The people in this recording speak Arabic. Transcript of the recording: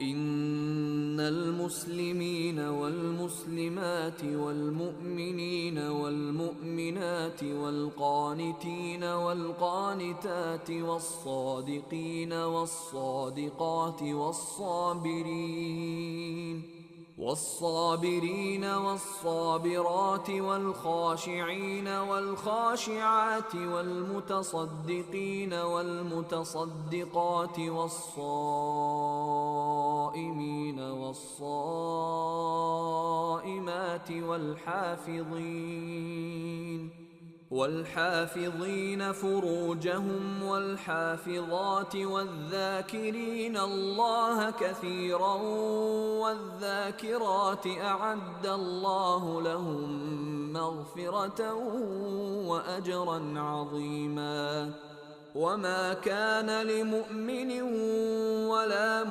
إن المسلمين والمسلمات والمؤمنين والمؤمنات والقانتين والقانتات والصادقين والصادقات والصابرين والصابرات والخاشعين والخاشعات والمتصدقين والمتصدقات والصائمين والصائمات والحافظين فروجهم والحافظات والذاكرين الله كثيرا والذاكرات أعد الله لهم مغفرة وأجرا عظيما. وما كان لمؤمن ولا